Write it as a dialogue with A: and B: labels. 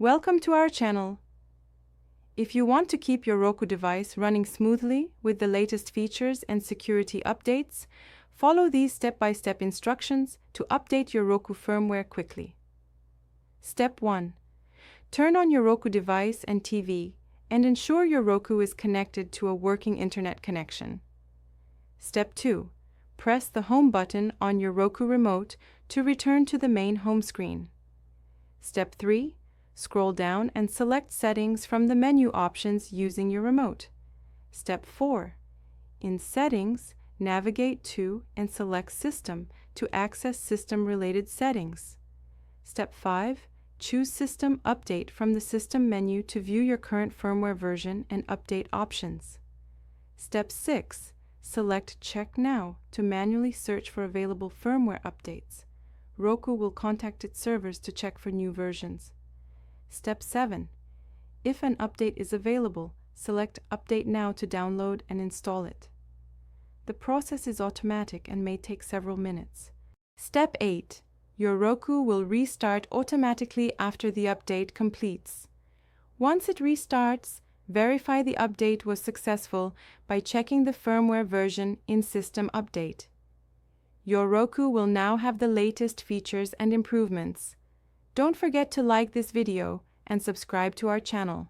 A: Welcome to our channel. If you want to keep your Roku device running smoothly with the latest features and security updates, follow these step-by-step instructions to update your Roku firmware quickly. Step 1. Turn on your Roku device and TV and ensure your Roku is connected to a working internet connection. Step 2. Press the Home button on your Roku remote to return to the main home screen. Step 3. Scroll down and select Settings from the menu options using your remote. Step 4. In Settings, navigate to and select System to access system-related settings. Step 5. Choose System Update from the System menu to view your current firmware version and update options. Step 6. Select Check Now to manually search for available firmware updates. Roku will contact its servers to check for new versions. Step 7. If an update is available, select Update Now to download and install it. The process is automatic and may take several minutes. Step 8. Your Roku will restart automatically after the update completes. Once it restarts, verify the update was successful by checking the firmware version in System Update. Your Roku will now have the latest features and improvements. Don't forget to like this video and subscribe to our channel.